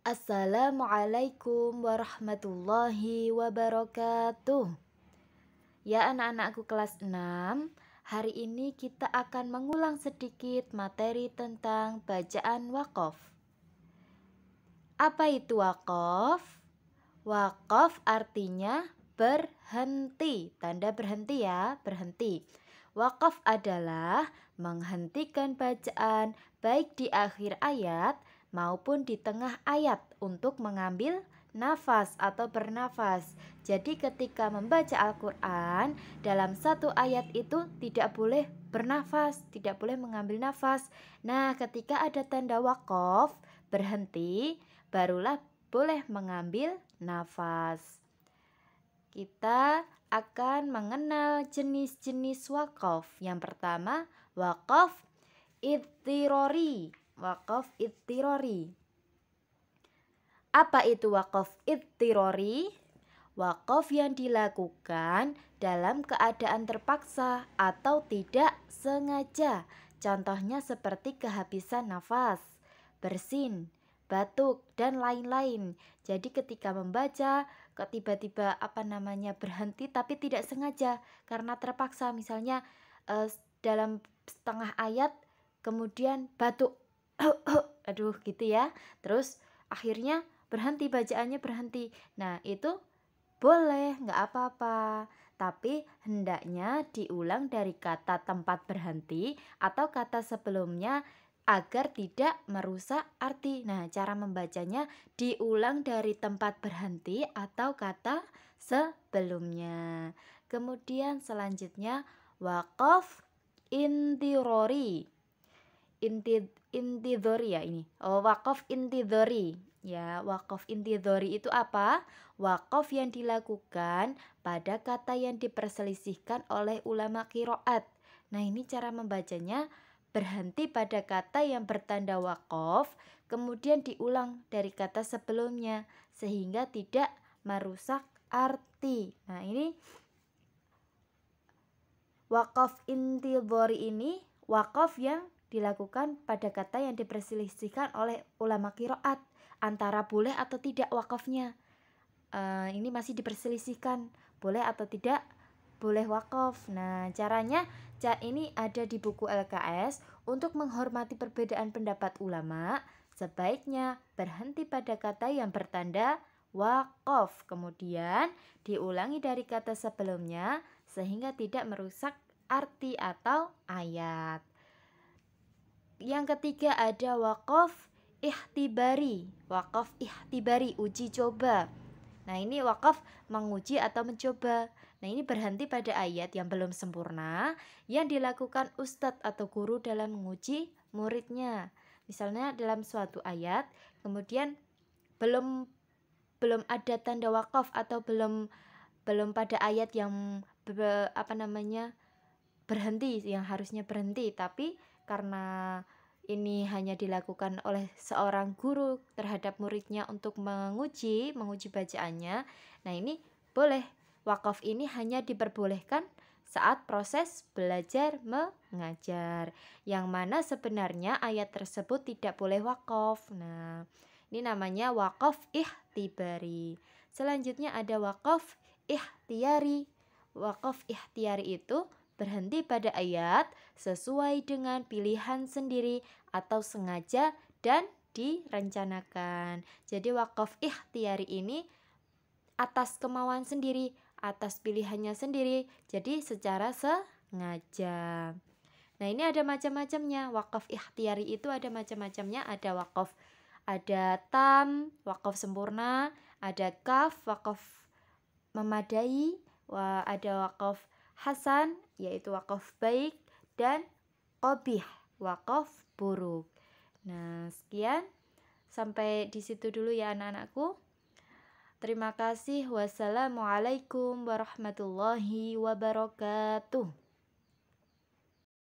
Assalamualaikum warahmatullahi wabarakatuh. Ya anak-anakku kelas 6, hari ini kita akan mengulang sedikit materi tentang bacaan waqaf. Apa itu waqaf? Waqaf artinya berhenti, tanda berhenti ya, berhenti. Waqaf adalah menghentikan bacaan baik di akhir ayat maupun di tengah ayat untuk mengambil nafas atau bernafas. Jadi ketika membaca Al-Quran dalam satu ayat itu tidak boleh bernafas, tidak boleh mengambil nafas. Nah, ketika ada tanda waqaf, berhenti, barulah boleh mengambil nafas. Kita akan mengenal jenis-jenis waqaf. Yang pertama, waqaf idtirori. Waqaf idtirori. Apa itu waqaf idtirori? Waqaf yang dilakukan dalam keadaan terpaksa atau tidak sengaja. Contohnya seperti kehabisan nafas, bersin, batuk, dan lain-lain. Jadi ketika membaca kok tiba-tiba berhenti tapi tidak sengaja karena terpaksa, misalnya dalam setengah ayat kemudian batuk aduh gitu ya, terus akhirnya berhenti, bacaannya berhenti. Nah itu boleh, nggak apa-apa, tapi hendaknya diulang dari kata tempat berhenti atau kata sebelumnya agar tidak merusak arti. Nah, cara membacanya diulang dari tempat berhenti atau kata sebelumnya. Kemudian selanjutnya waqaf intirori. Intidhori ya ini. Waqaf intidhori. Ya, waqaf intidhori itu apa? Waqaf yang dilakukan pada kata yang diperselisihkan oleh ulama qiraat. Nah, ini cara membacanya, berhenti pada kata yang bertanda waqaf, kemudian diulang dari kata sebelumnya sehingga tidak merusak arti. Nah, ini waqaf intidhori ini waqaf yang dilakukan pada kata yang diperselisihkan oleh ulama qiraat antara boleh atau tidak wakafnya. Ini masih diperselisihkan boleh atau tidak boleh wakaf. Nah, caranya ini ada di buku LKS. Untuk menghormati perbedaan pendapat ulama, sebaiknya berhenti pada kata yang bertanda wakaf, kemudian diulangi dari kata sebelumnya sehingga tidak merusak arti atau ayat. Yang ketiga ada waqaf ikhtibari. Waqaf ikhtibari, uji coba. Nah, ini waqaf menguji atau mencoba. Nah, ini berhenti pada ayat yang belum sempurna yang dilakukan ustadz atau guru dalam menguji muridnya. Misalnya dalam suatu ayat kemudian belum ada tanda waqaf atau belum pada ayat yang berhenti, yang harusnya berhenti, tapi karena ini hanya dilakukan oleh seorang guru terhadap muridnya untuk menguji bacaannya. Nah, ini boleh. Wakaf ini hanya diperbolehkan saat proses belajar mengajar, yang mana sebenarnya ayat tersebut tidak boleh wakaf. Nah, ini namanya wakaf ikhtibari. Selanjutnya ada wakaf ikhtiyari. Wakaf ikhtiyari itu berhenti pada ayat sesuai dengan pilihan sendiri atau sengaja dan direncanakan. Jadi wakaf ikhtiyari ini atas kemauan sendiri, atas pilihannya sendiri, jadi secara sengaja. Nah, ini ada macam-macamnya. Wakaf ikhtiyari itu ada macam-macamnya. Ada wakaf, ada tam, wakaf sempurna, ada kaf, wakaf memadai, ada wakaf hasan, yaitu wakaf baik, dan qabih, wakaf buruk. Nah, sekian, sampai di situ dulu ya anak-anakku. Terima kasih. Wassalamualaikum warahmatullahi wabarakatuh.